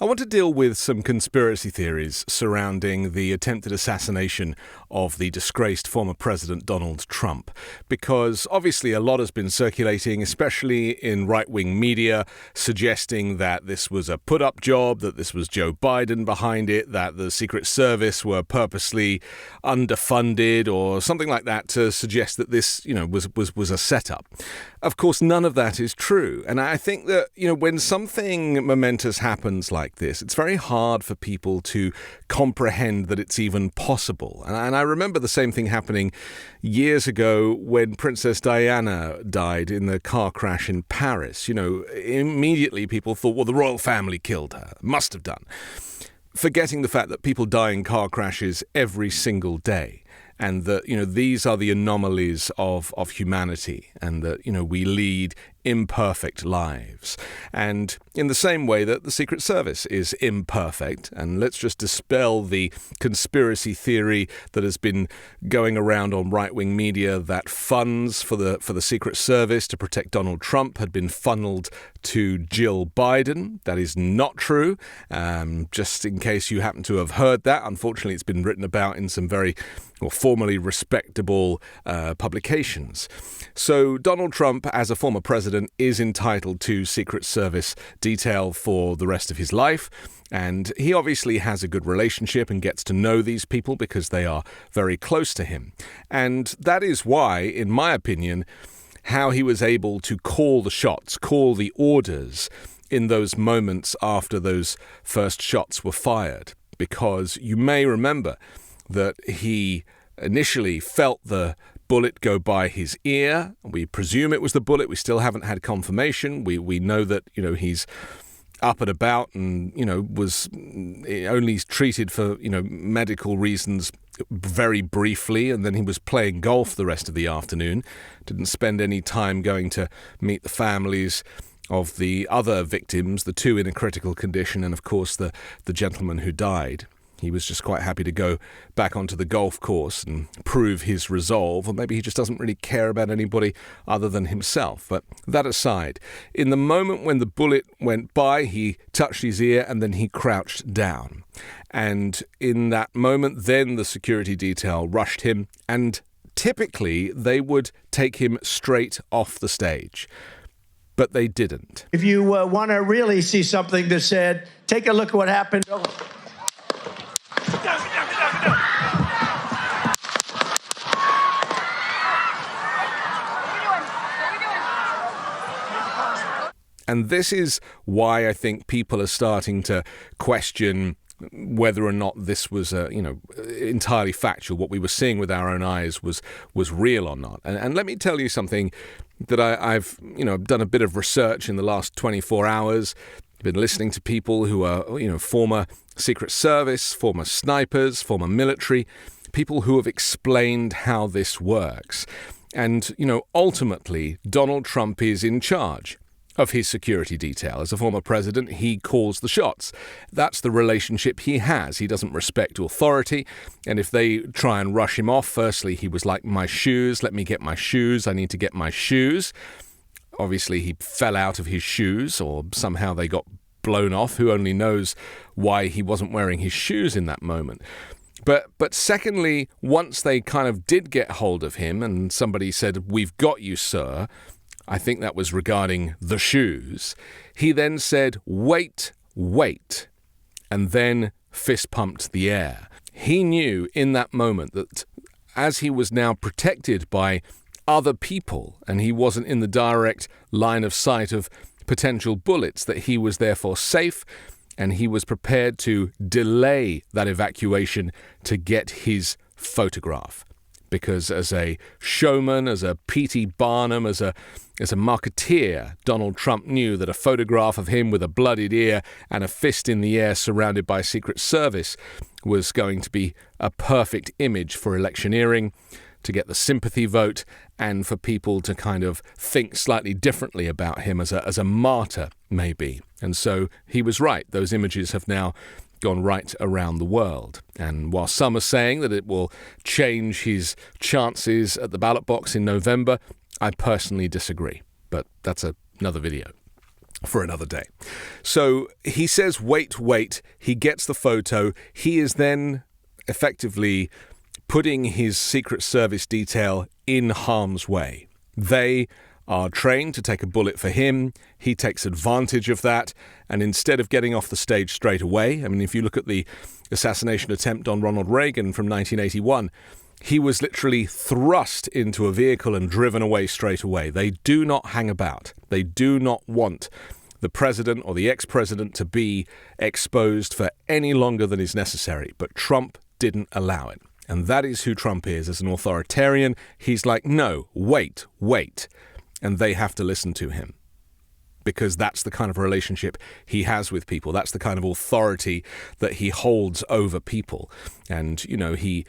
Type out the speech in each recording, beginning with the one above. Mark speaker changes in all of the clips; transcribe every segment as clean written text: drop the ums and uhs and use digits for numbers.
Speaker 1: I want to deal with some conspiracy theories surrounding the attempted assassination of the disgraced former President Donald Trump, because obviously a lot has been circulating, especially in right-wing media, suggesting that this was a put-up job, that this was Joe Biden behind it, that the Secret Service were purposely underfunded or something like that to suggest that this, was a setup. Of course, none of that is true. And I think that, when something momentous happens like this, it's very hard for people to comprehend that it's even possible. And I remember the same thing happening years ago when Princess Diana died in the car crash in Paris. Immediately people thought, well, the royal family killed her. Must have done. Forgetting the fact that people die in car crashes every single day. And that, these are the anomalies of humanity, and that, we lead imperfect lives. And in the same way that the Secret Service is imperfect, and let's just dispel the conspiracy theory that has been going around on right-wing media that funds for the Secret Service to protect Donald Trump had been funneled to Jill Biden. That is not true. Just in case you happen to have heard that, unfortunately it's been written about in some very formally respectable publications. So Donald Trump, as a former president, is entitled to Secret Service detail for the rest of his life. And he obviously has a good relationship and gets to know these people because they are very close to him. And that is why, in my opinion, how he was able to call the shots, call the orders in those moments after those first shots were fired. Because you may remember that he initially felt the bullet go by his ear. We presume it was the bullet. We still haven't had confirmation. We know that, he's up and about and, was only treated for, medical reasons very briefly. And then he was playing golf the rest of the afternoon. Didn't spend any time going to meet the families of the other victims, the two in a critical condition, and of course the gentleman who died. He was just quite happy to go back onto the golf course and prove his resolve, or maybe he just doesn't really care about anybody other than himself. But that aside, in the moment when the bullet went by, he touched his ear and then he crouched down. And in that moment, then the security detail rushed him, and typically they would take him straight off the stage. But they didn't.
Speaker 2: If you want to really see something that said, take a look at what happened.
Speaker 1: And this is why I think people are starting to question whether or not this was, entirely factual. What we were seeing with our own eyes was real or not. And let me tell you something that I've done a bit of research in the last 24 hours. Been listening to people who are, former Secret Service, former snipers, former military, people who have explained how this works. And, ultimately, Donald Trump is in charge of his security detail. As a former president, he calls the shots. That's the relationship he has. He doesn't respect authority. And if they try and rush him off, firstly, he was like, my shoes, let me get my shoes. I need to get my shoes. Obviously, he fell out of his shoes, or somehow they got blown off. Who only knows why he wasn't wearing his shoes in that moment. But secondly, once they kind of did get hold of him and somebody said, we've got you, sir, I think that was regarding the shoes, he then said, wait, and then fist pumped the air. He knew in that moment that as he was now protected by other people and he wasn't in the direct line of sight of potential bullets, that he was therefore safe, and he was prepared to delay that evacuation to get his photograph. Because as a showman, as a P.T. Barnum, as a marketeer, Donald Trump knew that a photograph of him with a bloodied ear and a fist in the air surrounded by Secret Service was going to be a perfect image for electioneering, to get the sympathy vote, and for people to kind of think slightly differently about him as a martyr, maybe. And so he was right. Those images have now gone right around the world. And while some are saying that it will change his chances at the ballot box in November, I personally disagree. But that's another video. for another day. So he says, wait. He gets the photo. He is then effectively putting his Secret Service detail in harm's way. They are trained to take a bullet for him. He takes advantage of that. And instead of getting off the stage straight away, I mean, if you look at the assassination attempt on Ronald Reagan from 1981, he was literally thrust into a vehicle and driven away straight away. They do not hang about. They do not want the president or the ex-president to be exposed for any longer than is necessary. But Trump didn't allow it. And that is who Trump is as an authoritarian. He's like, no, wait. And they have to listen to him, because that's the kind of relationship he has with people. That's the kind of authority that he holds over people. And, you know, he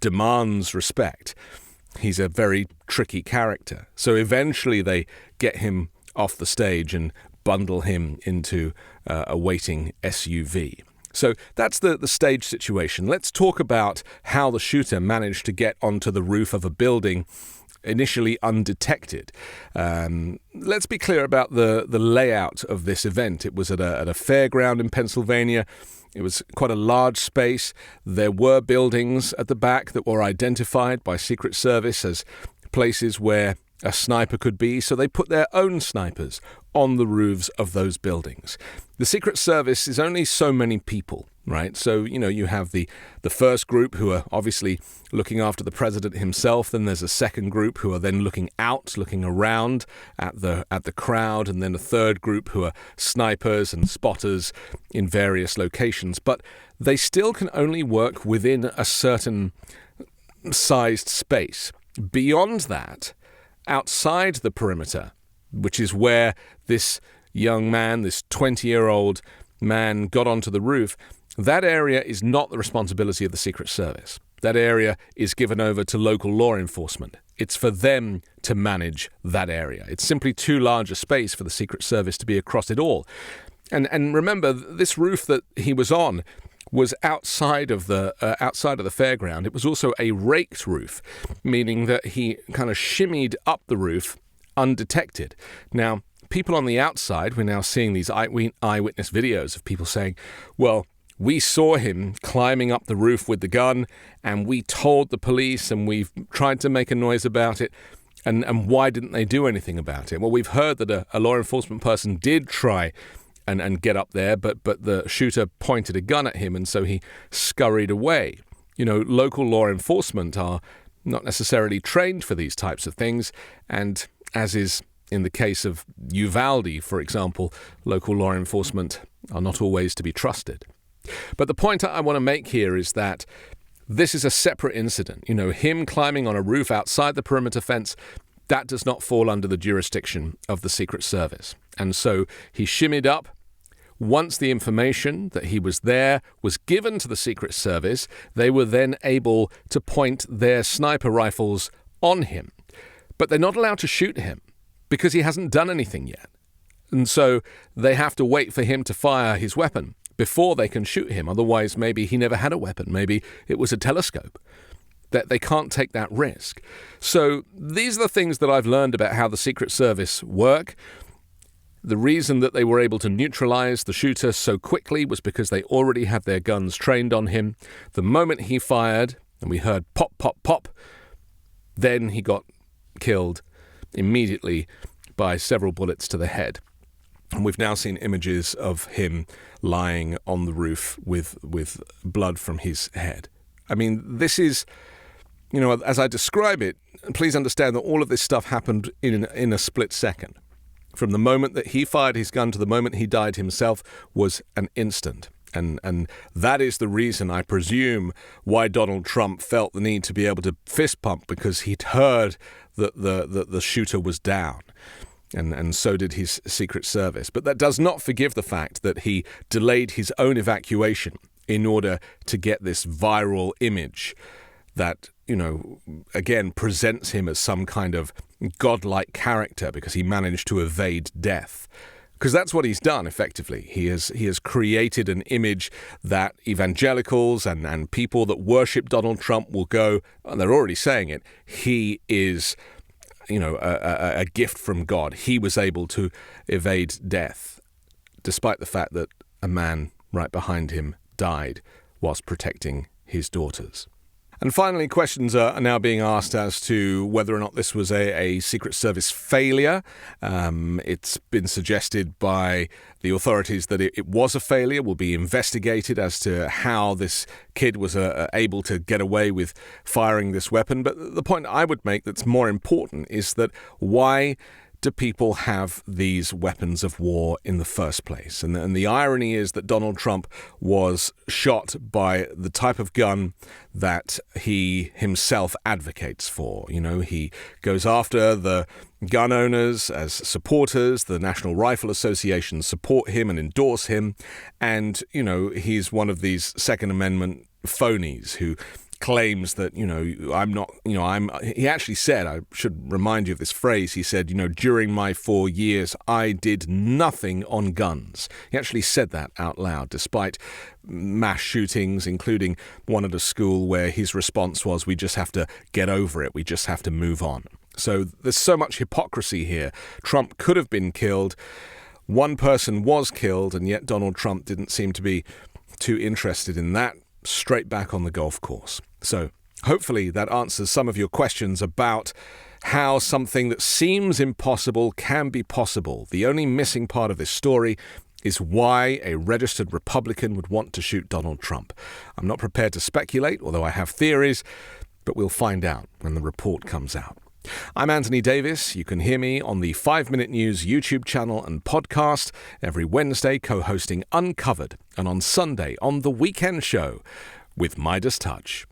Speaker 1: demands respect. He's a very tricky character. So eventually they get him off the stage and bundle him into a waiting SUV. So that's the stage situation. Let's talk about how the shooter managed to get onto the roof of a building initially undetected. Let's be clear about the layout of this event. It was at a fairground in Pennsylvania. It was quite a large space. There were buildings at the back that were identified by Secret Service as places where a sniper could be, so they put their own snipers on the roofs of those buildings. The Secret Service is only so many people, right? So, you know, you have the first group who are obviously looking after the president himself. Then there's a second group who are then looking around at the crowd. And then a third group who are snipers and spotters in various locations. But they still can only work within a certain sized space. Beyond that, outside the perimeter, which is where this young man, this 20-year-old man, got onto the roof, that area is not the responsibility of the Secret Service. That area is given over to local law enforcement. It's for them to manage that area. It's simply too large a space for the Secret Service to be across it all. And remember, this roof that he was on was outside of the fairground. It was also a raked roof, meaning that he kind of shimmied up the roof undetected. Now, people on the outside, we're now seeing these eyewitness videos of people saying, well, we saw him climbing up the roof with the gun, and we told the police, and we've tried to make a noise about it. And why didn't they do anything about it? Well, we've heard that a law enforcement person did try and get up there, but the shooter pointed a gun at him, and so he scurried away. You know, local law enforcement are not necessarily trained for these types of things, and as is in the case of Uvalde, for example, local law enforcement are not always to be trusted. But the point I want to make here is that this is a separate incident. You know, him climbing on a roof outside the perimeter fence, that does not fall under the jurisdiction of the Secret Service. And so he shimmied up. Once the information that he was there was given to the Secret Service, they were then able to point their sniper rifles on him. But they're not allowed to shoot him because he hasn't done anything yet. And so they have to wait for him to fire his weapon before they can shoot him. Otherwise, maybe he never had a weapon. Maybe it was a telescope. That they can't take that risk. So these are the things that I've learned about how the Secret Service work. The reason that they were able to neutralize the shooter so quickly was because they already had their guns trained on him. The moment he fired, and we heard pop, pop, pop, then he got killed immediately by several bullets to the head. And we've now seen images of him lying on the roof with blood from his head. I mean, this is, you know, as I describe it, please understand that all of this stuff happened in a split second. From the moment that he fired his gun to the moment he died himself was an instant. And that is the reason, I presume, why Donald Trump felt the need to be able to fist pump, because he'd heard that the shooter was down. And so did his Secret Service. But that does not forgive the fact that he delayed his own evacuation in order to get this viral image that, you know, again, presents him as some kind of godlike character because he managed to evade death. Because that's what he's done, effectively. He has created an image that evangelicals and people that worship Donald Trump will go, and they're already saying it, he is a gift from God. He was able to evade death, despite the fact that a man right behind him died whilst protecting his daughters. And finally, questions are now being asked as to whether or not this was a Secret Service failure. It's been suggested by the authorities that it was a failure, will be investigated as to how this kid was able to get away with firing this weapon. But the point I would make that's more important is that why do people have these weapons of war in the first place? And the irony is that Donald Trump was shot by the type of gun that he himself advocates for. He goes after the gun owners as supporters. The National Rifle Association support him and endorse him. And, he's one of these Second Amendment phonies who claims that, he actually said, I should remind you of this phrase, he said, during my 4 years, I did nothing on guns. He actually said that out loud, despite mass shootings, including one at a school where his response was, we just have to get over it. We just have to move on. So there's so much hypocrisy here. Trump could have been killed. One person was killed, and yet Donald Trump didn't seem to be too interested in that. Straight back on the golf course. So hopefully that answers some of your questions about how something that seems impossible can be possible. The only missing part of this story is why a registered Republican would want to shoot Donald Trump. I'm not prepared to speculate, although I have theories, but we'll find out when the report comes out. I'm Anthony Davis. You can hear me on the 5 Minute News YouTube channel and podcast every Wednesday, co-hosting Uncovered, and on Sunday on The Weekend Show with Midas Touch.